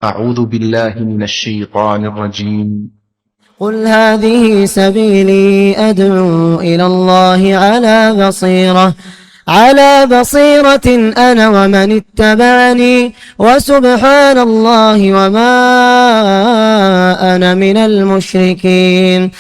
أعوذ بالله من الشيطان الرجيم. قل هذه سبيلي أدعو إلى الله على بصيرة أنا ومن اتبعني وسبحان الله وما أنا من المشركين.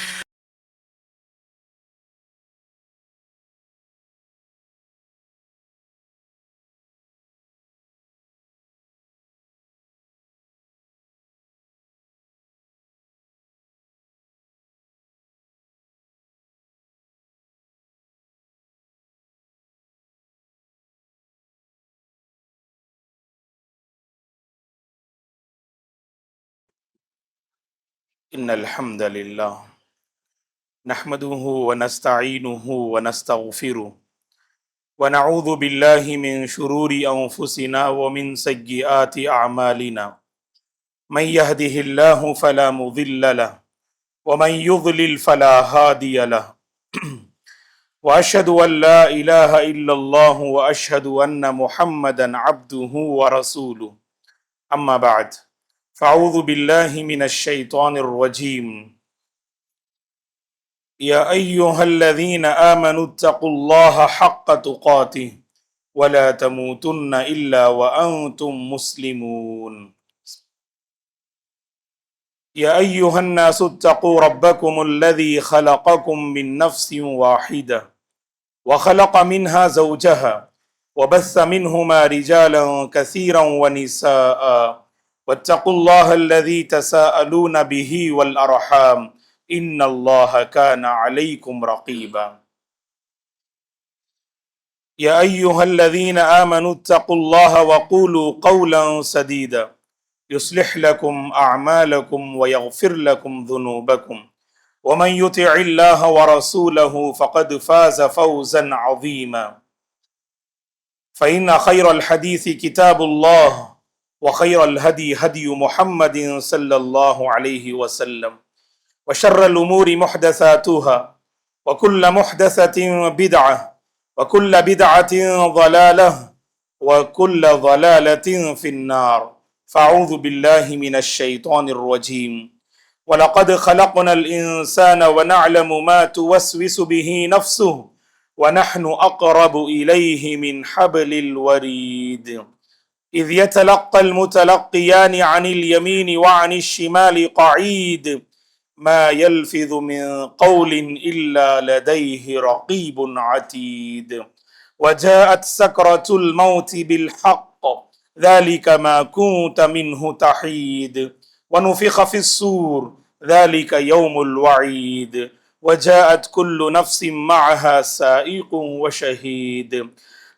إن الحمد لله نحمده ونستعينه ونستغفره ونعوذ بالله من شرور أنفسنا ومن سيئات أعمالنا. من يهده الله فلا مضل له ومن يضلل فلا هادي له. وأشهد أن لا إله إلا الله وأشهد أن محمدا عبده ورسوله. أما بعد فأعوذ بالله من الشيطان الرجيم. يا أيها الذين آمنوا اتقوا الله حق تقاته ولا تموتن إلا وأنتم مسلمون. يا أيها الناس اتقوا ربكم الذي خلقكم من نفس واحدة وخلق منها زوجها وبث منهما رجالا كثيرا ونساء واتقوا الله الذي تساءلون به والأرحام إن الله كان عليكم رقيبا. يا أيها الذين آمنوا اتقوا الله وقولوا قولا سديدا يصلح لكم أعمالكم ويغفر لكم ذنوبكم ومن يطع الله ورسوله فقد فاز فوزا عظيما. فإن خير الحديث كتاب الله وخير الهدي هدي محمد صلى الله عليه وسلم وشر الأمور محدثاتها وكل محدثة بدعة وكل بدعة ضلالة وكل ضلالة في النار. فأعوذ بالله من الشيطان الرجيم. ولقد خلقنا الإنسان ونعلم ما توسوس به نفسه ونحن أقرب إليه من حبل الوريد إذ يتلقى المتلقيان عن اليمين وعن الشمال قعيد ما يلفظ من قول إلا لديه رقيب عتيد. وجاءت سكرة الموت بالحق ذلك ما كنت منه تحيد. ونفخ في الصور ذلك يوم الوعيد. وجاءت كل نفس معها سائق وشهيد.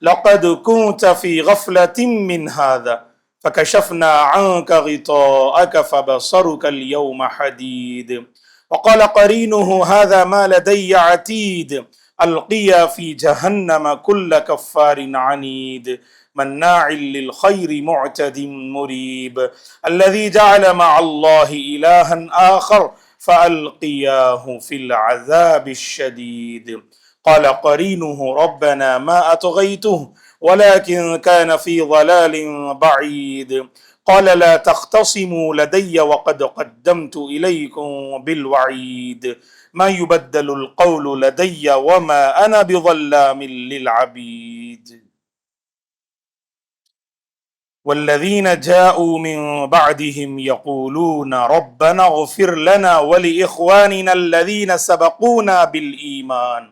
لقد كنت في غفلة من هذا فكشفنا عنك غطاءك فبصرك اليوم حديد. وقال قرينه هذا ما لدي عتيد. ألقيا في جهنم كل كفار عنيد مناع للخير معتد مريب الذي جعل مع الله إلها آخر فألقياه في العذاب الشديد. قال قرينه ربنا ما أطغيته ولكن كان في ضلال بعيد. قال لا تختصموا لدي وقد قدمت إليكم بالوعيد ما يبدل القول لدي وما أنا بظلام للعبيد. والذين جاءوا من بعدهم يقولون ربنا اغفر لنا ولإخواننا الذين سبقونا بالإيمان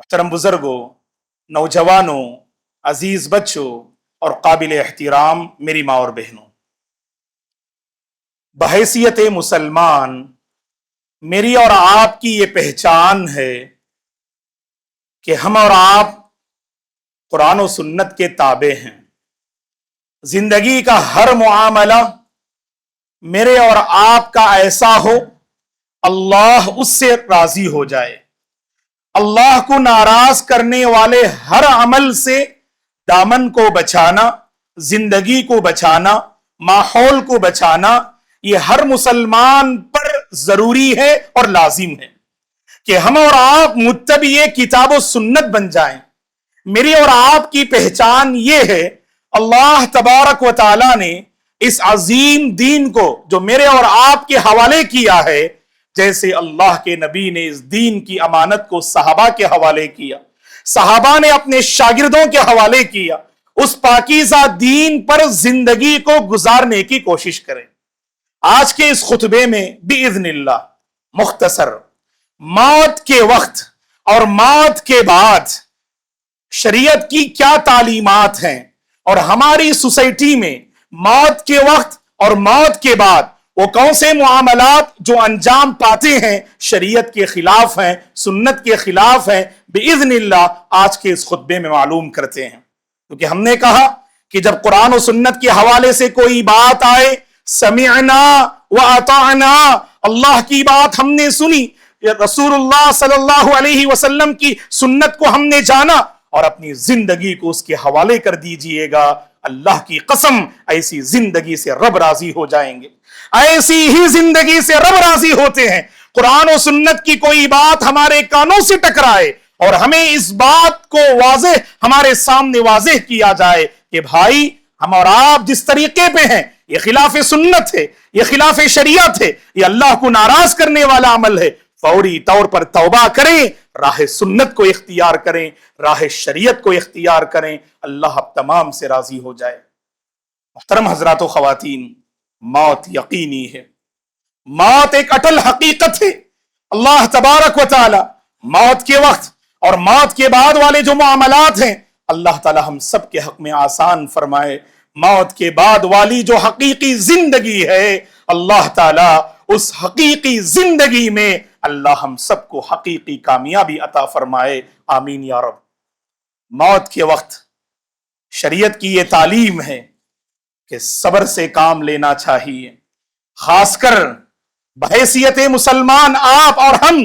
محترم بزرگوں، نوجوانوں، عزیز بچوں اور قابل احترام میری ماں اور بہنوں، بحیثیت مسلمان میری اور آپ کی یہ پہچان ہے کہ ہم اور آپ قرآن و سنت کے تابع ہیں۔ زندگی کا ہر معاملہ میرے اور آپ کا ایسا ہو اللہ اس سے راضی ہو جائے۔ اللہ کو ناراض کرنے والے ہر عمل سے دامن کو بچانا، زندگی کو بچانا، ماحول کو بچانا، یہ ہر مسلمان پر ضروری ہے اور لازم ہے کہ ہم اور آپ متبع کتاب و سنت بن جائیں۔ میری اور آپ کی پہچان یہ ہے، اللہ تبارک و تعالی نے اس عظیم دین کو جو میرے اور آپ کے حوالے کیا ہے، جیسے اللہ کے نبی نے اس دین کی امانت کو صحابہ کے حوالے کیا، صحابہ نے اپنے شاگردوں کے حوالے کیا، اس پاکیزہ دین پر زندگی کو گزارنے کی کوشش کریں۔ آج کے اس خطبے میں باذن اللہ مختصر موت کے وقت اور موت کے بعد شریعت کی کیا تعلیمات ہیں، اور ہماری سوسائٹی میں موت کے وقت اور موت کے بعد وہ کون سے معاملات جو انجام پاتے ہیں شریعت کے خلاف ہیں، سنت کے خلاف ہیں، باذن اللہ آج کے اس خطبے میں معلوم کرتے ہیں۔ کیونکہ ہم نے کہا کہ جب قرآن و سنت کے حوالے سے کوئی بات آئے، سمعنا واطعنا، اللہ کی بات ہم نے سنی، رسول اللہ صلی اللہ علیہ وسلم کی سنت کو ہم نے جانا اور اپنی زندگی کو اس کے حوالے کر دیجئے گا، اللہ کی قسم ایسی زندگی سے رب راضی ہو جائیں گے۔ ایسی ہی زندگی سے رب راضی ہوتے ہیں۔ قرآن و سنت کی کوئی بات ہمارے کانوں سے ٹکرائے اور ہمیں اس بات کو واضح ہمارے سامنے واضح کیا جائے کہ بھائی ہم اور آپ جس طریقے پہ ہیں یہ خلاف سنت ہے، یہ خلاف شریعت ہے، یہ اللہ کو ناراض کرنے والا عمل ہے، فوری طور پر توبہ کریں، راہ سنت کو اختیار کریں، راہ شریعت کو اختیار کریں، اللہ اب تمام سے راضی ہو جائے۔ محترم حضرات و خواتین، موت یقینی ہے، موت ایک اٹل حقیقت ہے۔ اللہ تبارک و تعالی موت کے وقت اور موت کے بعد والے جو معاملات ہیں اللہ تعالی ہم سب کے حق میں آسان فرمائے۔ موت کے بعد والی جو حقیقی زندگی ہے اللہ تعالی اس حقیقی زندگی میں اللہ ہم سب کو حقیقی کامیابی عطا فرمائے، آمین یا رب۔ موت کے وقت شریعت کی یہ تعلیم ہے کہ صبر سے کام لینا چاہیے، خاص کر بحیثیت مسلمان آپ اور ہم،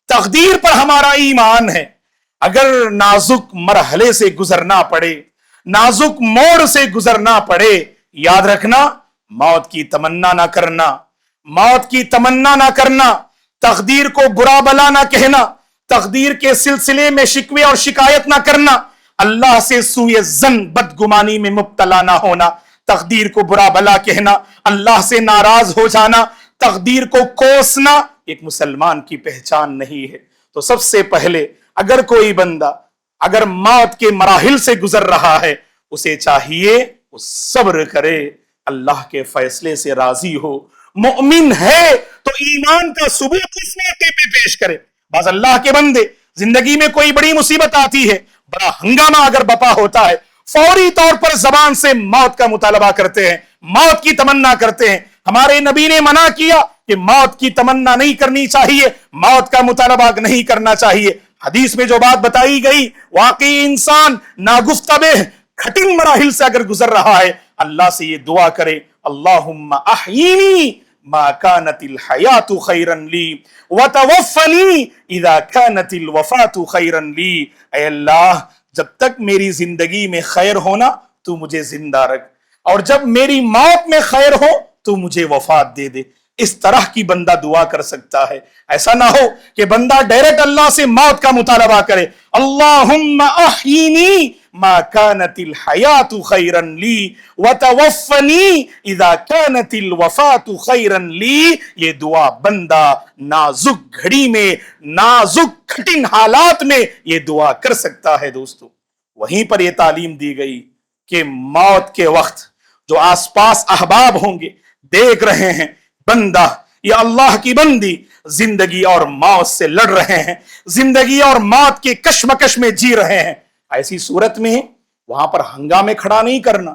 تقدیر پر ہمارا ایمان ہے۔ اگر نازک مرحلے سے گزرنا پڑے، نازک موڑ سے گزرنا پڑے، یاد رکھنا موت کی تمنا نہ کرنا، موت کی تمنا نہ کرنا، تقدیر کو برا بلا نہ کہنا، تقدیر کے سلسلے میں شکوے اور شکایت نہ کرنا، اللہ سے سوء ظن بدگمانی میں مبتلا نہ ہونا، تقدیر کو برا بلا کہنا، اللہ سے ناراض ہو جانا، تقدیر کو کوسنا ایک مسلمان کی پہچان نہیں ہے۔ تو سب سے پہلے اگر کوئی بندہ اگر موت کے مراحل سے گزر رہا ہے اسے چاہیے وہ صبر کرے، اللہ کے فیصلے سے راضی ہو، مؤمن ہے تو ایمان کا ثبوت اس موقع پہ پیش کرے۔ بعض اللہ کے بندے زندگی میں کوئی بڑی مصیبت آتی ہے، بڑا ہنگامہ اگر بپا ہوتا ہے، فوری طور پر زبان سے موت کا مطالبہ کرتے ہیں، موت کی تمنا کرتے ہیں۔ ہمارے نبی نے منع کیا کہ موت کی تمنا نہیں کرنی چاہیے، موت کا مطالبہ نہیں کرنا چاہیے۔ حدیث میں جو بات بتائی گئی، واقعی انسان ناگفتہ کھٹن مراحل سے اگر گزر رہا ہے اللہ سے یہ دعا کرے، اللہم احیینی ما کانت الحیات خیرا لی وتوفنی اذا کانت الوفات خیرا لی۔ اے اللہ جب تک میری زندگی میں خیر ہونا تو مجھے زندہ رکھ، اور جب میری موت میں خیر ہو تو مجھے وفات دے دے۔ اس طرح کی بندہ دعا کر سکتا ہے۔ ایسا نہ ہو کہ بندہ ڈائریکٹ اللہ سے موت کا مطالبہ کرے، اللہم احیینی ما کانت الحیات خیرا لی وتوفنی اذا کانت الوفات خیرا لی۔ یہ دعا بندہ نازک گھڑی میں، نازک کھٹن حالات میں یہ دعا کر سکتا ہے۔ دوستو وہیں پر یہ تعلیم دی گئی کہ موت کے وقت جو آس پاس احباب ہوں گے دیکھ رہے ہیں بندہ یہ اللہ کی بندی زندگی اور موت سے لڑ رہے ہیں، زندگی اور موت کے کشمکش میں جی رہے ہیں، ایسی صورت میں وہاں پر ہنگامے کھڑا نہیں کرنا۔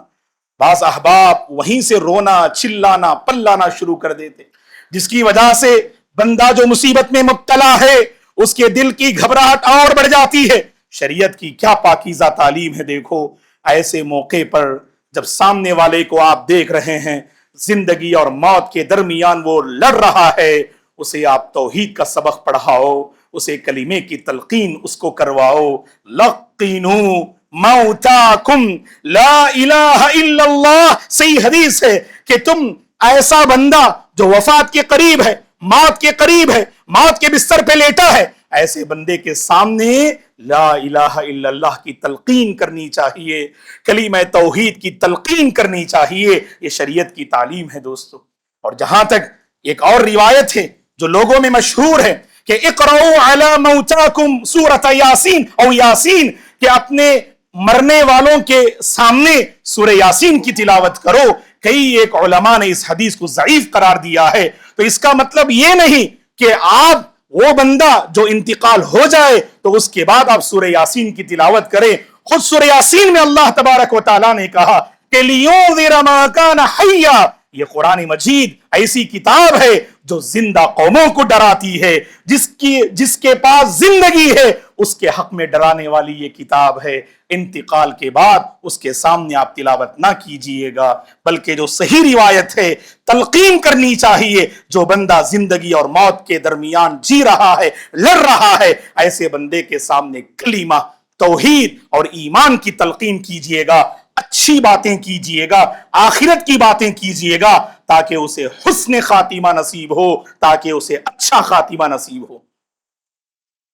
بعض احباب وہیں سے رونا چلانا پلانا شروع کر دیتے، جس کی وجہ سے بندہ جو مصیبت میں مبتلا ہے اس کے دل کی گھبراہٹ اور بڑھ جاتی ہے۔ شریعت کی کیا پاکیزہ تعلیم ہے، دیکھو ایسے موقع پر جب سامنے والے کو آپ دیکھ رہے ہیں زندگی اور موت کے درمیان وہ لڑ رہا ہے، اسے آپ توحید کا سبق پڑھاؤ، اسے کلمے کی تلقین اس کو کرواؤ۔ لقینوا موتاکم لا الہ الا اللہ، صحیح حدیث ہے کہ تم ایسا بندہ جو وفات کے قریب ہے، موت کے قریب ہے، موت کے بستر پہ لیٹا ہے، ایسے بندے کے سامنے لا الہ الا اللہ کی تلقین کرنی چاہیے، کلمہ توحید کی تلقین کرنی چاہیے۔ یہ شریعت کی تعلیم ہے دوستو۔ اور جہاں تک ایک اور روایت ہے جو لوگوں میں مشہور ہے کہ اقرؤوا علی موتاکم سورۃ یاسین او یاسین، کہ اپنے مرنے والوں کے سامنے سورہ یاسین کی تلاوت کرو۔ کئی ایک علماء نے اس حدیث کو ضعیف قرار دیا ہے، تو اس کا مطلب یہ نہیں کہ آپ وہ بندہ جو انتقال ہو جائے تو اس کے بعد آپ سورہ یاسین کی تلاوت کریں۔ خود سورہ یاسین میں اللہ تبارک و تعالیٰ نے کہا کہ لِيُنذِرَ مَا كَانَ حَيًّا، یہ قرآن مجید ایسی کتاب ہے جو زندہ قوموں کو ڈراتی ہے، جس کے پاس زندگی ہے اس کے حق میں ڈرانے والی یہ کتاب ہے۔ انتقال کے بعد اس کے سامنے آپ تلاوت نہ کیجئے گا، بلکہ جو صحیح روایت ہے تلقین کرنی چاہیے۔ جو بندہ زندگی اور موت کے درمیان جی رہا ہے، لڑ رہا ہے، ایسے بندے کے سامنے کلمہ توحید اور ایمان کی تلقین کیجئے گا، اچھی باتیں کیجئے گا، آخرت کی باتیں کیجئے گا، تاکہ اسے حسن خاتمہ نصیب ہو، تاکہ اسے اچھا خاتمہ نصیب ہو۔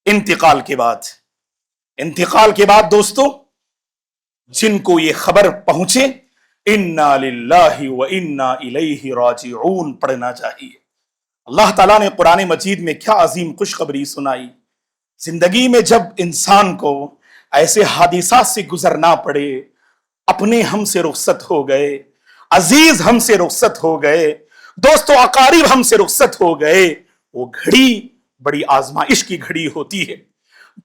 انتقال کے بعد دوستو جن کو یہ خبر پہنچے انا للہ و انا الیہ راجعون پڑھنا چاہیے۔ اللہ تعالیٰ نے قرآن مجید میں کیا عظیم خوشخبری سنائی۔ زندگی میں جب انسان کو ایسے حادثات سے گزرنا پڑے، اپنے ہم سے رخصت ہو گئے، عزیز ہم سے رخصت ہو گئے، دوست و اقارب ہم سے رخصت ہو گئے، وہ گھڑی بڑی آزمائش کی گھڑی ہوتی ہے،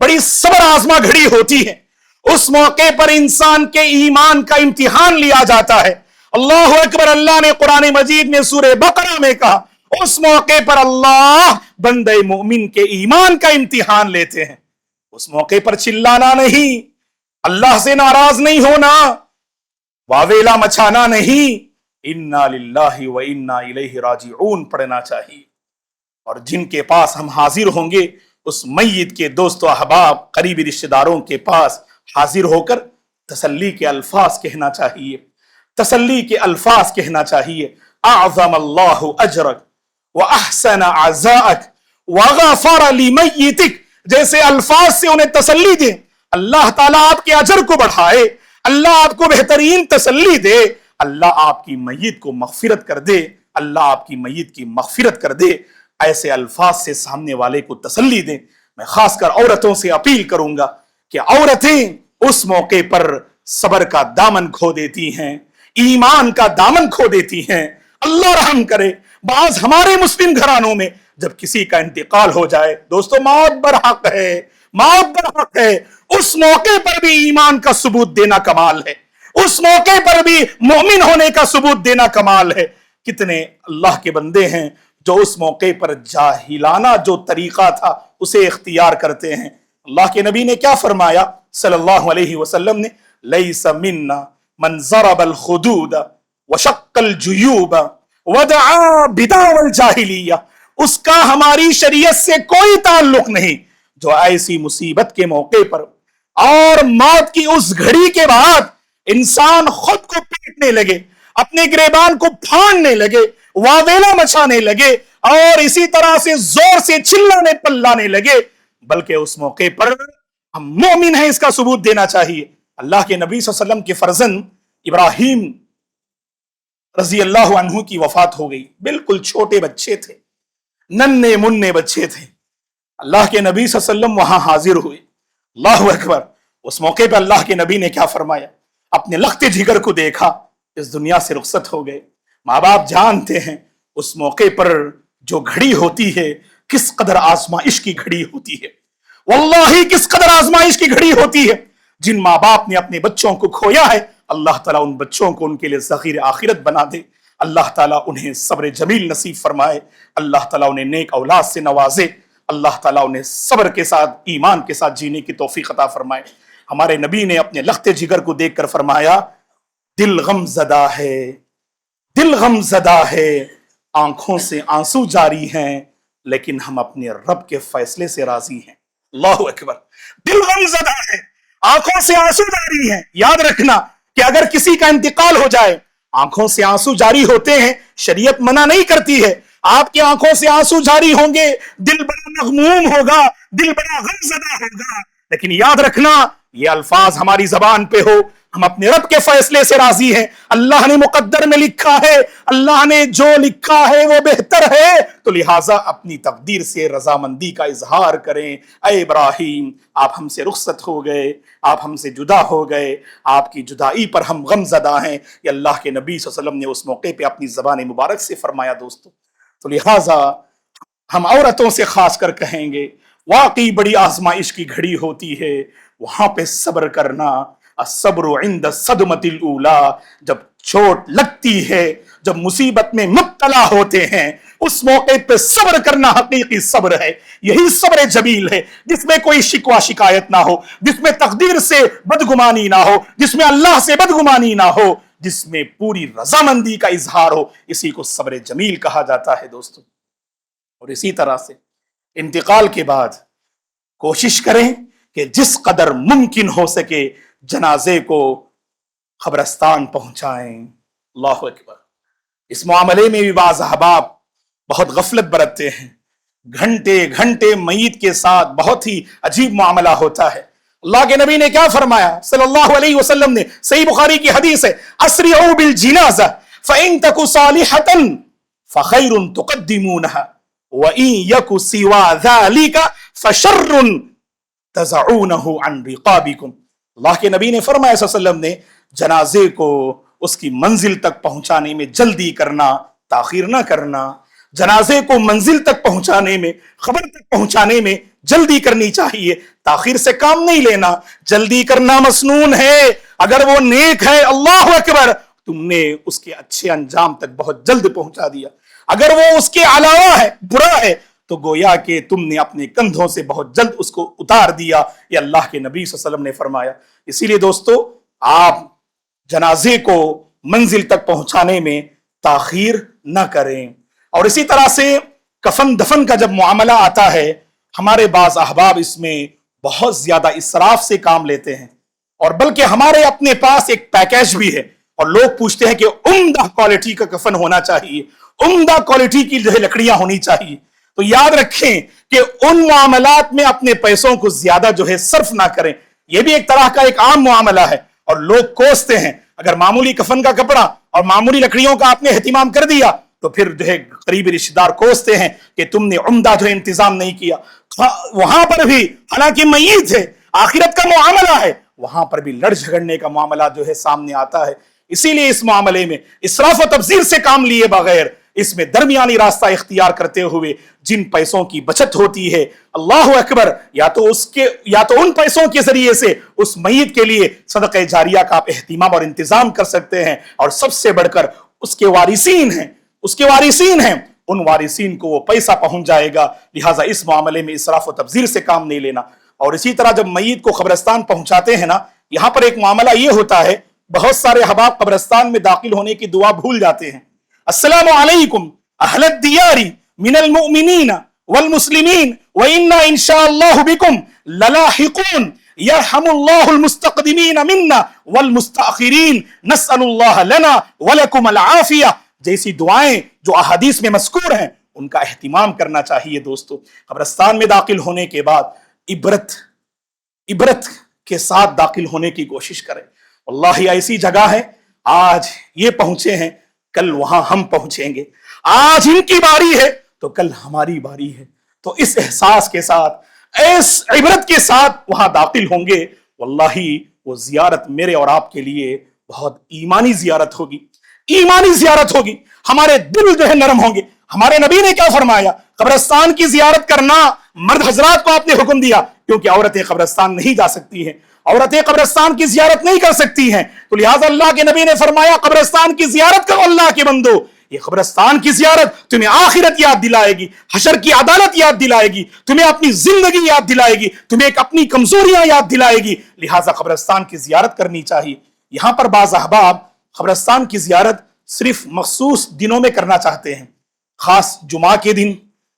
بڑی صبر آزما گھڑی ہوتی ہے۔ اس موقع پر انسان کے ایمان کا امتحان لیا جاتا ہے۔ اللہ اکبر، اللہ نے قرآن مجید میں سورہ بقرہ میں کہا اس موقع پر اللہ بندے مومن کے ایمان کا امتحان لیتے ہیں۔ اس موقع پر چلانا نہیں، اللہ سے ناراض نہیں ہونا، واویلا مچانا نہیں، انا للہ و انا الیہ راجعون پڑھنا چاہیے۔ اور جن کے پاس ہم حاضر ہوں گے اس میت کے دوست و احباب قریبی رشتہ داروں کے پاس حاضر ہو کر تسلی کے الفاظ کہنا چاہیے، تسلی کے الفاظ کہنا چاہیے۔ اعظم اللہ اجرک واحسن عزاءک وغفر لمیتک، جیسے الفاظ سے انہیں تسلی دیں، اللہ تعالیٰ آپ کے اجر کو بڑھائے، اللہ آپ کو بہترین تسلی دے، اللہ آپ کی میت کو مغفرت کر دے، اللہ آپ کی میت کی مغفرت کر دے۔ ایسے الفاظ سے سامنے والے کو تسلی دیں۔ میں خاص کر عورتوں سے اپیل کروں گا کہ عورتیں اس موقع پر صبر کا دامن کھو دیتی ہیں، ایمان کا دامن کھو دیتی ہیں۔ اللہ رحم کرے، بعض ہمارے مسلم گھرانوں میں جب کسی کا انتقال ہو جائے، دوستو موت برحق ہے، موت برحق ہے، اس موقع پر بھی ایمان کا ثبوت دینا کمال ہے، اس موقع پر بھی مومن ہونے کا ثبوت دینا کمال ہے۔ کتنے اللہ کے بندے ہیں جو اس موقع پر جاہلانہ جو طریقہ تھا اسے اختیار کرتے ہیں۔ اللہ کے نبی نے کیا فرمایا صلی اللہ علیہ وسلم نے، لیس منا من ضرب الخدود وشق الجیوب ودعا بدعوى الجاہلیہ، اس کا ہماری شریعت سے کوئی تعلق نہیں جو ایسی مصیبت کے موقع پر اور موت کی اس گھڑی کے بعد انسان خود کو پیٹنے لگے، اپنے گریبان کو پھاڑنے لگے، واویلا مچانے لگے اور اسی طرح سے زور سے چلانے پلانے لگے، بلکہ اس موقع پر ہم مومن ہیں اس کا ثبوت دینا چاہیے۔ اللہ کے نبی صلی اللہ علیہ وسلم کے فرزند ابراہیم رضی اللہ عنہ کی وفات ہو گئی، بالکل چھوٹے بچے تھے، ننھے منھے بچے تھے۔ اللہ کے نبی صلی اللہ علیہ وسلم وہاں حاضر ہوئے۔ اللہ اکبر، اس موقع پہ اللہ کے نبی نے کیا فرمایا، اپنے لخت جگر کو دیکھا، اس دنیا سے رخصت ہو گئے۔ ماں باپ جانتے ہیں اس موقع پر جو گھڑی ہوتی ہے کس قدر آزمائش کی گھڑی ہوتی ہے، واللہ کس قدر آزمائش کی گھڑی ہوتی ہے۔ جن ماں باپ نے اپنے بچوں کو کھویا ہے، اللہ تعالیٰ ان بچوں کو ان کے لیے ذخیر آخرت بنا دے، اللہ تعالیٰ انہیں صبر جمیل نصیب فرمائے، اللہ تعالیٰ انہیں نیک اولاد سے نوازے، اللہ تعالیٰ انہیں صبر کے ساتھ ایمان کے ساتھ جینے کی توفیق عطا فرمائے۔ ہمارے نبی نے اپنے لخت جگر کو دیکھ کر فرمایا، دل غم زدہ ہے، دل غم زدہ ہے، آنکھوں سے آنسو جاری ہیں، لیکن ہم اپنے رب کے فیصلے سے راضی ہیں۔ اللہ اکبر، دل غم زدہ ہے، آنکھوں سے آنسو جاری ہیں۔ یاد رکھنا کہ اگر کسی کا انتقال ہو جائے، آنکھوں سے آنسو جاری ہوتے ہیں، شریعت منع نہیں کرتی ہے، آپ کی آنکھوں سے آنسو جاری ہوں گے، دل بڑا مغموم ہوگا، دل بڑا غم زدہ ہوگا، لیکن یاد رکھنا یہ الفاظ ہماری زبان پہ ہو، ہم اپنے رب کے فیصلے سے راضی ہیں، اللہ نے مقدر میں لکھا ہے، اللہ نے جو لکھا ہے وہ بہتر ہے، تو لہٰذا اپنی تقدیر سے رضامندی کا اظہار کریں۔ اے ابراہیم، آپ ہم سے رخصت ہو گئے، آپ ہم سے جدا ہو گئے، آپ کی جدائی پر ہم غم زدہ ہیں، یہ اللہ کے نبی صلی اللہ علیہ وسلم نے اس موقع پہ اپنی زبان مبارک سے فرمایا دوستو۔ تو لہٰذا ہم عورتوں سے خاص کر کہیں گے، واقعی بڑی آزمائش کی گھڑی ہوتی ہے، وہاں پہ صبر کرنا، الصبر عند الصدمۃ الاولی، جب چوٹ لگتی ہے، جب مصیبت میں مبتلا ہوتے ہیں، اس موقع پہ صبر کرنا حقیقی صبر ہے، یہی صبر جمیل ہے، جس میں کوئی شکوہ شکایت نہ ہو، جس میں تقدیر سے بدگمانی نہ ہو، جس میں اللہ سے بدگمانی نہ ہو، جس میں پوری رضامندی کا اظہار ہو، اسی کو صبر جمیل کہا جاتا ہے دوستو۔ اور اسی طرح سے انتقال کے بعد کوشش کریں کہ جس قدر ممکن ہو سکے جنازے کو قبرستان پہنچائیں۔ اللہ اکبر، اس معاملے میں بھی بعض احباب بہت غفلت برتتے ہیں، گھنٹے گھنٹے میت کے ساتھ بہت ہی عجیب معاملہ ہوتا ہے۔ اللہ کے نبی نے کیا فرمایا صلی اللہ علیہ وسلم نے، صحیح بخاری کی حدیث ہے، اسرعوا بالجنازہ فإن تک صالحۃ فخیر تقدمونها وإن یک سوا ذلک فشر تزعونہ عن رقابکم۔ اللہ کے نبی نے فرمایا صلی اللہ علیہ وسلم نے، جنازے کو اس کی منزل تک پہنچانے میں جلدی کرنا، تاخیر نہ کرنا، جنازے کو منزل تک پہنچانے میں، خبر تک پہنچانے میں جلدی کرنی چاہیے، تاخیر سے کام نہیں لینا، جلدی کرنا مسنون ہے، اگر وہ نیک ہے اللہ اکبر تم نے اس کے اچھے انجام تک بہت جلد پہنچا دیا، اگر وہ اس کے علاوہ ہے، برا ہے، تو گویا کہ تم نے اپنے کندھوں سے بہت جلد اس کو اتار دیا، یہ اللہ کے نبی صلی اللہ علیہ وسلم نے فرمایا۔ اسی لیے دوستو، آپ جنازے کو منزل تک پہنچانے میں تاخیر نہ کریں۔ اور اسی طرح سے کفن دفن کا جب معاملہ آتا ہے، ہمارے بعض احباب اس میں بہت زیادہ اسراف سے کام لیتے ہیں، اور بلکہ ہمارے اپنے پاس ایک پیکیج بھی ہے، اور لوگ پوچھتے ہیں کہ عمدہ کوالٹی کا کفن ہونا چاہیے، عمدہ کوالٹی کی لکڑیاں ہونی چاہیے۔ تو یاد رکھیں کہ ان معاملات میں اپنے پیسوں کو زیادہ صرف نہ کریں، یہ بھی ایک طرح کا ایک عام معاملہ ہے، اور لوگ کوستے ہیں، اگر معمولی کفن کا کپڑا اور معمولی لکڑیوں کا آپ نے اہتمام کر دیا تو پھر قریبی رشتہ دار کوستے ہیں کہ تم نے عمدہ انتظام نہیں کیا۔ وہاں پر بھی حالانکہ میت ہے، آخرت کا معاملہ ہے، وہاں پر بھی لڑ جھگڑنے کا معاملہ سامنے آتا ہے۔ اسی لیے اس معاملے میں اسراف و تبذیر سے کام لیے بغیر، اس میں درمیانی راستہ اختیار کرتے ہوئے جن پیسوں کی بچت ہوتی ہے، اللہ اکبر، یا تو ان پیسوں کے ذریعے سے اس میت کے لیے صدقہ جاریہ کا آپ اہتمام اور انتظام کر سکتے ہیں، اور سب سے بڑھ کر اس کے وارثین ہیں، ان وارثین کو وہ پیسہ پہنچ جائے گا، لہٰذا اس معاملے میں اسراف و تبذیر سے کام نہیں لینا۔ اور اسی طرح جب میت کو قبرستان پہنچاتے ہیں نا، یہاں پر ایک معاملہ یہ ہوتا ہے، بہت سارے احباب قبرستان میں داخل ہونے کی دعا بھول جاتے ہیں۔ السلام علیکم اہل الدیار من المؤمنین والمسلمین وإنا ان شاء اللہ بکم للاحقون یرحم اللہ المستقدمین منا والمستاخرین نسأل اللہ لنا ولکم العافیہ جیسی دعائیں جو احادیث میں مذکور ہیں، ان کا اہتمام کرنا چاہیے دوستو۔ قبرستان میں داخل ہونے کے بعد عبرت کے ساتھ داخل ہونے کی کوشش کریں۔ اللہ ایسی جگہ ہے، آج یہ پہنچے ہیں، کل وہاں ہم پہنچیں گے، آج ان کی باری ہے تو کل ہماری باری ہے، تو اس احساس کے ساتھ، اس عبرت کے ساتھ وہاں داخل ہوں گے، واللہ وہ زیارت میرے اور آپ کے لیے بہت ایمانی زیارت ہوگی، ہمارے دل نرم ہوں گے، ہمارے نبی نے کیا فرمایا؟ قبرستان کی زیارت کرنا مرد حضرات کو آپ نے حکم دیا، کیونکہ عورتیں قبرستان نہیں جا سکتی ہیں، عورتیں قبرستان کی زیارت نہیں کر سکتی ہیں، تو لہٰذا اللہ کے نبی نے فرمایا قبرستان کی زیارت کرو اللہ کے بندو۔ یہ قبرستان کی زیارت تمہیں آخرت یاد دلائے گی، حشر کی عدالت یاد دلائے گی، تمہیں اپنی زندگی یاد دلائے گی، تمہیں ایک اپنی کمزوریاں یاد دلائے گی، لہٰذا قبرستان کی زیارت کرنی چاہیے۔ یہاں پر بعض احباب قبرستان کی زیارت صرف مخصوص دنوں میں کرنا چاہتے ہیں، خاص جمعہ کے دن،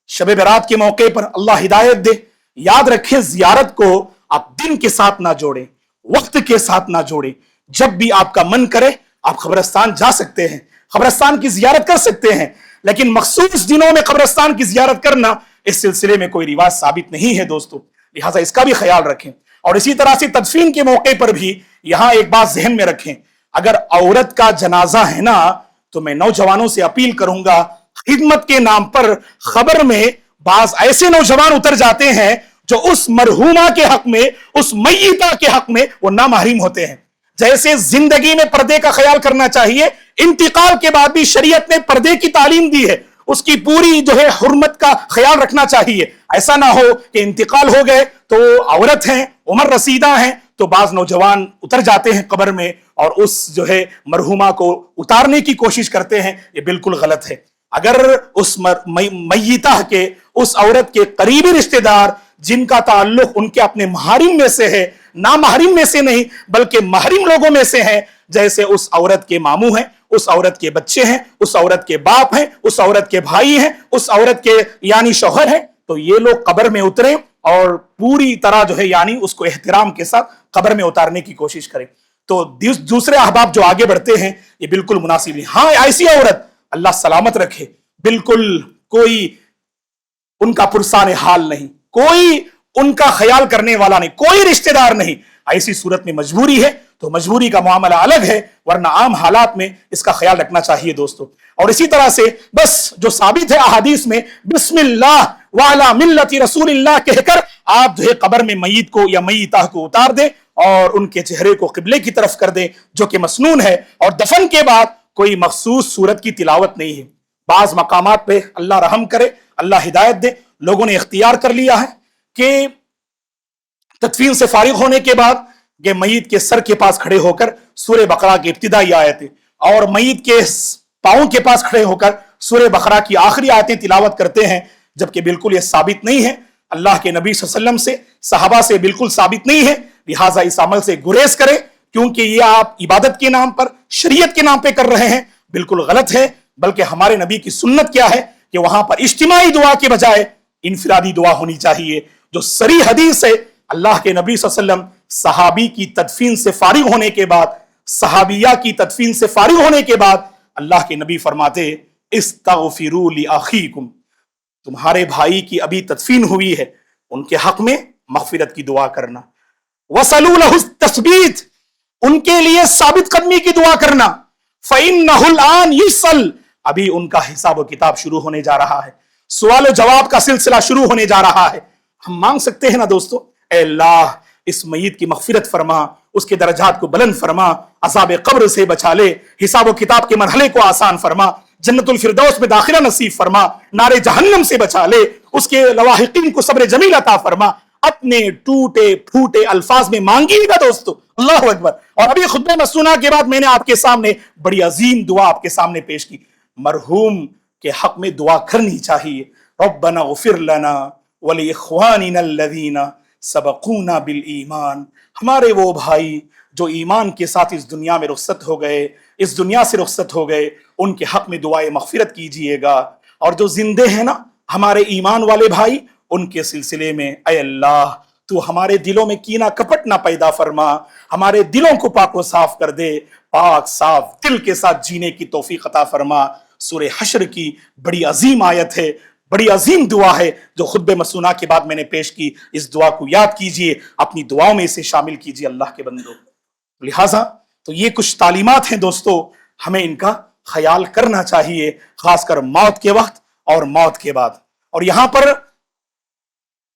شب برات کے موقع پر، اللہ ہدایت دے۔ یاد رکھیں زیارت کو آپ دن کے ساتھ نہ جوڑیں، وقت کے ساتھ نہ جوڑیں، جب بھی آپ کا من کرے آپ قبرستان جا سکتے ہیں، قبرستان کی زیارت کر سکتے ہیں، لیکن مخصوص دنوں میں قبرستان کی زیارت کرنا اس سلسلے میں کوئی رواج ثابت نہیں ہے دوستو، لہٰذا اس کا بھی خیال رکھیں۔ اور اسی طرح سے تدفین کے موقع پر بھی یہاں ایک بات ذہن میں رکھیں، اگر عورت کا جنازہ ہے نا تو میں نوجوانوں سے اپیل کروں گا، خدمت کے نام پر خبر میں بعض ایسے نوجوان اتر جاتے ہیں جو اس مرحومہ کے حق میں، اس میتہ کے حق میں وہ نامحرم ہوتے ہیں۔ جیسے زندگی میں پردے کا خیال کرنا چاہیے، انتقال کے بعد بھی شریعت نے پردے کی تعلیم دی ہے، اس کی پوری حرمت کا خیال رکھنا چاہیے۔ ایسا نہ ہو کہ انتقال ہو گئے تو عورت ہیں، عمر رسیدہ ہیں، تو بعض نوجوان اتر جاتے ہیں قبر میں اور اس مرحومہ کو اتارنے کی کوشش کرتے ہیں، یہ بالکل غلط ہے۔ اگر اس میتہ کے، اس عورت کے قریبی رشتہ دار جن کا تعلق ان کے اپنے محارم میں سے ہے، نامحرم میں سے نہیں بلکہ محرم لوگوں میں سے ہیں، جیسے اس عورت کے ماموں ہیں، اس عورت کے بچے ہیں، اس عورت کے باپ ہیں، اس عورت کے بھائی ہیں، اس عورت کے یعنی شوہر ہیں، تو یہ لوگ قبر میں اتریں اور پوری طرح یعنی اس کو احترام کے ساتھ قبر میں اتارنے کی کوشش کریں۔ تو دوسرے احباب جو آگے بڑھتے ہیں یہ بالکل مناسب نہیں۔ ہاں ایسی عورت اللہ سلامت رکھے، بالکل کوئی ان کا پرسان حال نہیں، کوئی ان کا خیال کرنے والا نہیں، کوئی رشتہ دار نہیں، ایسی صورت میں مجبوری ہے تو مجبوری کا معاملہ الگ ہے، ورنہ عام حالات میں اس کا خیال رکھنا چاہیے دوستو۔ اور اسی طرح سے بس جو ثابت ہے احادیث میں، بسم اللہ وعلی ملت رسول اللہ کہہ کر آپ قبر میں میت کو یا میتہ کو اتار دیں اور ان کے چہرے کو قبلے کی طرف کر دیں، جو کہ مسنون ہے۔ اور دفن کے بعد کوئی مخصوص سورت کی تلاوت نہیں ہے۔ بعض مقامات پہ اللہ رحم کرے، اللہ ہدایت دے، لوگوں نے اختیار کر لیا ہے کہ تدفین سے فارغ ہونے کے بعد کہ میت کے سر کے پاس کھڑے ہو کر سورہ بقرہ کی ابتدائی آیتیں اور میت کے پاؤں کے پاس کھڑے ہو کر سورہ بقرہ کی آخری آیتیں تلاوت کرتے ہیں، جبکہ بالکل یہ ثابت نہیں ہے، اللہ کے نبی صلی اللہ علیہ وسلم سے، صحابہ سے بالکل ثابت نہیں ہے، لہٰذا اس عمل سے گریز کریں، کیونکہ یہ آپ عبادت کے نام پر، شریعت کے نام پہ کر رہے ہیں، بالکل غلط ہے۔ بلکہ ہمارے نبی کی سنت کیا ہے کہ وہاں پر اجتماعی دعا کے بجائے انفرادی دعا ہونی چاہیے، جو صریح حدیث ہے۔ اللہ کے نبی صلی اللہ علیہ وسلم صحابی کی تدفین سے فارغ ہونے کے بعد، صحابیہ کی تدفین سے فارغ ہونے کے بعد اللہ کے نبی فرماتے استغفروا لاخیکم، تمہارے بھائی کی ابھی تدفین ہوئی ہے، ان کے حق میں مغفرت کی دعا کرنا، وصلوا له التثبیت، ان کے لیے ثابت قدمی کی دعا کرنا، فإنه الآن يسأل، ابھی ان کا حساب و کتاب شروع ہونے جا رہا ہے، سوال و جواب کا سلسلہ شروع ہونے جا رہا ہے۔ ہم مانگ سکتے ہیں نا دوستو، اے اللہ اس میت کی مغفرت فرما، اس کے درجات کو بلند فرما، عذاب قبر سے بچا لے، حساب و کتاب کے مرحلے کو آسان فرما، جنت الفردوس میں داخلہ نصیب فرما، نار جہنم سے بچا لے، اس کے لواحقین کو صبر جمیل عطا فرما۔ اپنے ٹوٹے پھوٹے الفاظ میں مانگیے گا دوستو، اللہ اکبر۔ اور ابھی خطبہ مسنونہ کے بعد میں نے آپ کے سامنے بڑی عظیم دعا آپ کے سامنے پیش کی، مرحوم کے حق میں دعا کرنی چاہیے۔ ربنا اغفر لنا ولاخواننا الذین سبقونا بالایمان، ہمارے وہ بھائی جو ایمان کے ساتھ اس دنیا میں رخصت ہو گئے، اس دنیا سے رخصت ہو گئے، ان کے حق میں دعائے مغفرت کیجئے گا۔ اور جو زندے ہیں نا ہمارے ایمان والے بھائی، ان کے سلسلے میں اے اللہ تو ہمارے دلوں میں کینہ کپٹ نہ پیدا فرما، ہمارے دلوں کو پاک و صاف کر دے، پاک صاف دل کے ساتھ جینے کی توفیق عطا فرما۔ سورہ حشر کی بڑی عظیم آیت ہے، بڑی عظیم دعا ہے جو خطبہ مسنونہ کے بعد میں نے پیش کی، اس دعا کو یاد کیجئے، اپنی دعاؤں میں اسے شامل کیجئے اللہ کے بندو۔ لہٰذا تو یہ کچھ تعلیمات ہیں دوستو، ہمیں ان کا خیال کرنا چاہیے، خاص کر موت کے وقت اور موت کے بعد۔ اور یہاں پر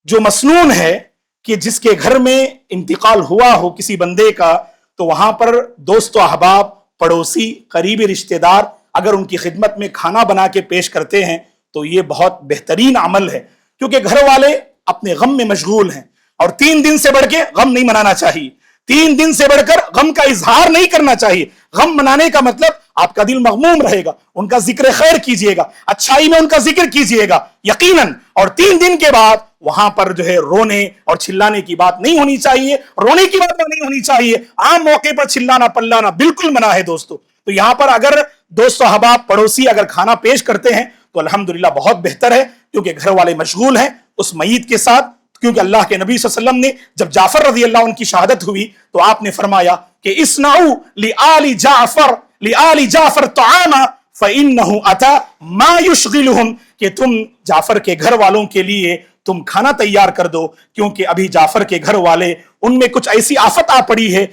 جو مسنون ہے کہ جس کے گھر میں انتقال ہوا ہو کسی بندے کا، تو وہاں پر دوست و احباب، پڑوسی، قریبی رشتہ دار اگر ان کی خدمت میں کھانا بنا کے پیش کرتے ہیں تو یہ بہت بہترین عمل ہے، کیونکہ گھر والے اپنے غم میں مشغول ہیں، اور 3 دن سے بڑھ کے غم نہیں منانا چاہیے، 3 دن سے بڑھ کر غم کا اظہار نہیں کرنا چاہیے۔ غم منانے کا مطلب آپ کا دل مغموم رہے گا، ان کا ذکر خیر کیجئے گا، اچھائی میں ان کا ذکر کیجئے گا یقیناً، اور 3 دن کے بعد وہاں پر جو ہے رونے اور چلانے کی بات نہیں ہونی چاہیے، رونے کی بات نہیں ہونی چاہیے، عام موقع پر چلانا پلانا بالکل منع ہے دوستو۔ تو یہاں پر اگر دوست و احباب پڑوسی اگر کھانا پیش کرتے ہیں تو الحمدللہ بہت بہتر ہے، کیونکہ گھر والے مشغول ہیں اس میت کے ساتھ، کیونکہ اللہ کے نبی صلی اللہ علیہ وسلم نے جب جعفر رضی اللہ عنہ کی شہادت ہوئی تو آپ نے فرمایا کہ اسنعوا لآل جعفر طعاما فإنه أتى ما يشغلهم، کہ تم جعفر کے گھر والوں کے لیے تم کھانا تیار کر دو، کیونکہ ابھی جعفر کے گھر والے ان میں کچھ ایسی آفت آ پڑی ہے،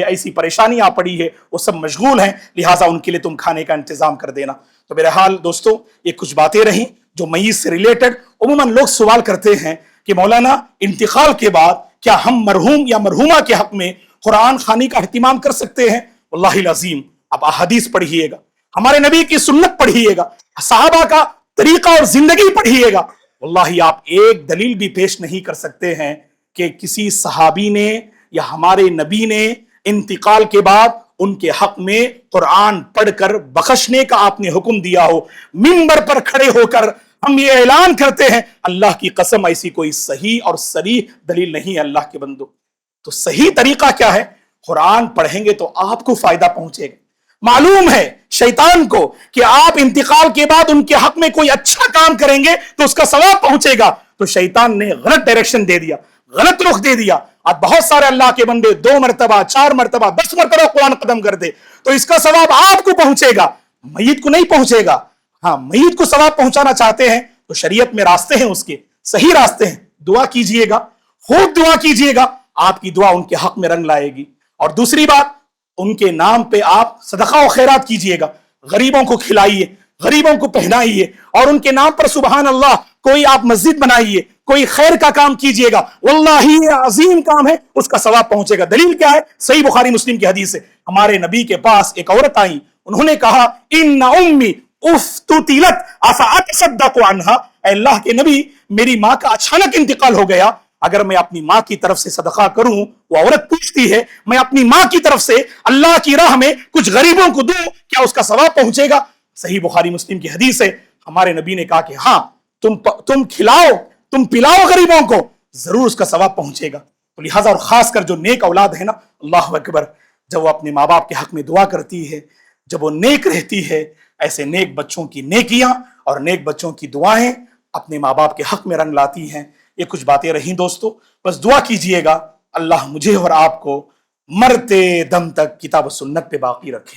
ایسی پریشانی آ پڑی ہے، وہ سب مشغول ہیں، لہٰذا ان کے لیے تم کھانے کا انتظام کر دینا۔ تو بہرحال دوستو یہ کچھ باتیں رہیں جو میت سے ریلیٹڈ۔ عموماً لوگ سوال کرتے ہیں کہ مولانا انتقال کے بعد کیا ہم مرحوم یا مرحومہ کے حق میں قرآن خوانی کا اہتمام کر سکتے ہیں؟ واللہ العظیم آپ احادیث پڑھیے گا، ہمارے نبی کی سنت پڑھیے گا، صحابہ کا طریقہ اور زندگی پڑھیے گا، واللہ آپ ایک دلیل بھی پیش نہیں کر سکتے ہیں کہ کسی صحابی نے یا ہمارے نبی نے انتقال کے بعد ان کے حق میں قرآن پڑھ کر بخشنے کا آپ نے حکم دیا ہو۔ منبر پر کھڑے ہو کر ہم یہ اعلان کرتے ہیں، اللہ کی قسم ایسی کوئی صحیح اور صریح دلیل نہیں ہے اللہ کے بندو۔ تو صحیح طریقہ کیا ہے؟ قرآن پڑھیں گے تو آپ کو فائدہ پہنچے گا۔ معلوم ہے شیطان کو کہ آپ انتقال کے بعد ان کے حق میں کوئی اچھا کام کریں گے تو اس کا ثواب پہنچے گا، تو شیطان نے غلط ڈائریکشن دے دیا، غلط رخ دے دیا۔ اب بہت سارے اللہ کے بندے 2 مرتبہ 4 مرتبہ 10 مرتبہ قرآن ختم کر دے تو اس کا ثواب آپ کو پہنچے گا، میت کو نہیں پہنچے گا۔ ہاں میت کو ثواب پہنچانا چاہتے ہیں تو شریعت میں راستے ہیں، اس کے صحیح راستے ہیں، دعا کیجئے گا، خوب دعا کیجئے گا، آپ کی دعا ان کے حق میں رنگ لائے گی۔ اور دوسری بات، ان کے نام پہ آپ صدقہ و خیرات کیجئے گا، غریبوں کو کھلائیے، غریبوں کو پہنائیے، اور ان کے نام پر سبحان اللہ کوئی آپ مسجد بنائیے، کوئی خیر کا کام کیجئے گا، واللہ یہ عظیم کام ہے، اس کا ثواب پہنچے گا۔ دلیل کیا ہے؟ صحیح بخاری مسلم کی حدیث ہے، ہمارے نبی کے پاس ایک عورت آئی، انہوں نے کہا ان امی افتتلت افاتصدق عنہا، اے اللہ کے نبی میری ماں کا اچانک انتقال ہو گیا، اگر میں اپنی ماں کی طرف سے صدقہ کروں؟ وہ عورت پوچھتی ہے میں اپنی ماں کی طرف سے اللہ کی راہ میں کچھ غریبوں کو دوں، کیا اس کا ثواب پہنچے گا؟ صحیح بخاری مسلم کی حدیث ہے، ہمارے نبی نے کہا کہ ہاں تم کھلاؤ، تم پلاؤ غریبوں کو، ضرور اس کا ثواب پہنچے گا۔ تو لہٰذا اور خاص کر جو نیک اولاد ہے نا، اللہ اکبر، جب وہ اپنے ماں باپ کے حق میں دعا کرتی ہے، جب وہ نیک رہتی ہے، ایسے نیک بچوں کی نیکیاں اور نیک بچوں کی دعائیں اپنے ماں باپ کے حق میں رنگ لاتی ہیں۔ یہ کچھ باتیں رہیں دوستو، بس دعا کیجئے گا اللہ مجھے اور آپ کو مرتے دم تک کتاب و سنت پہ باقی رکھے،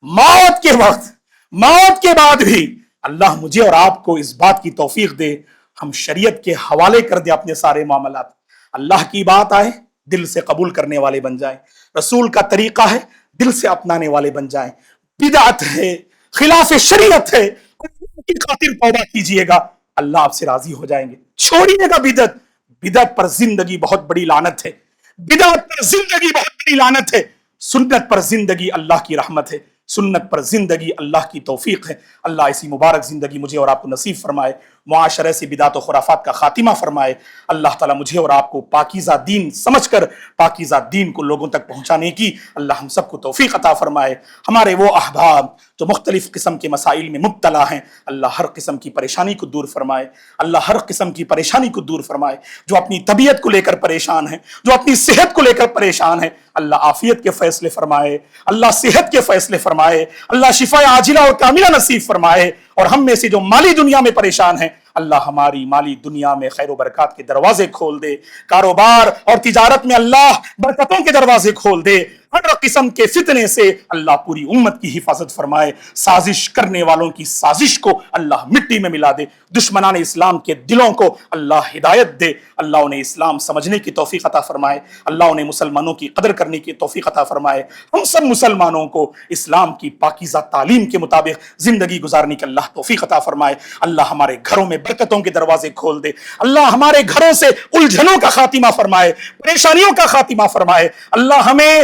موت کے وقت، موت کے بعد بھی اللہ مجھے اور آپ کو اس بات کی توفیق دے ہم شریعت کے حوالے کر دے اپنے سارے معاملات، اللہ کی بات آئے دل سے قبول کرنے والے بن جائیں، رسول کا طریقہ ہے دل سے اپنانے والے بن جائیں، بدعت ہے، خلاف شریعت ہے، کی خاطر توبہ کیجئے گا، اللہ آپ سے راضی ہو جائیں گے۔ چھوڑیے گا بدعت، بدعت پر زندگی بہت بڑی لعنت ہے، بدعت پر زندگی بہت بڑی لعنت ہے، سنت پر زندگی اللہ کی رحمت ہے، سنت پر زندگی اللہ کی توفیق ہے۔ اللہ ایسی مبارک زندگی مجھے اور آپ کو نصیب فرمائے، معاشرے سے بدعت و خرافات کا خاتمہ فرمائے۔ اللہ تعالیٰ مجھے اور آپ کو پاکیزہ دین سمجھ کر پاکیزہ دین کو لوگوں تک پہنچانے کی اللہ ہم سب کو توفیق عطا فرمائے۔ ہمارے وہ احباب جو مختلف قسم کے مسائل میں مبتلا ہیں، اللہ ہر قسم کی پریشانی کو دور فرمائے، اللہ ہر قسم کی پریشانی کو دور فرمائے۔ جو اپنی طبیعت کو لے کر پریشان ہیں، جو اپنی صحت کو لے کر پریشان ہیں، اللہ عافیت کے فیصلے فرمائے، اللہ صحت کے فیصلے فرمائے، اللہ شفا عاجلہ اور کاملہ نصیب فرمائے۔ اور ہم میں سے جو مالی دنیا میں پریشان ہیں، اللہ ہماری مالی دنیا میں خیر و برکات کے دروازے کھول دے، کاروبار اور تجارت میں اللہ برکتوں کے دروازے کھول دے، ہر قسم کے فتنے سے اللہ پوری امت کی حفاظت فرمائے، سازش کرنے والوں کی سازش کو اللہ مٹی میں ملا دے، دشمنان اسلام کے دلوں کو اللہ ہدایت دے، اللہ انہیں اسلام سمجھنے کی توفیق عطا فرمائے، اللہ انہیں مسلمانوں کی قدر کرنے کی توفیق عطا فرمائے، ہم سب مسلمانوں کو اسلام کی پاکیزہ تعلیم کے مطابق زندگی گزارنے کی اللہ توفیق عطا فرمائے، اللہ ہمارے گھروں میں برکتوں کے دروازے کھول دے، اللہ ہمارے گھروں سے الجھنوں کا خاتمہ فرمائے، پریشانیوں کا خاتمہ فرمائے، اللہ ہمیں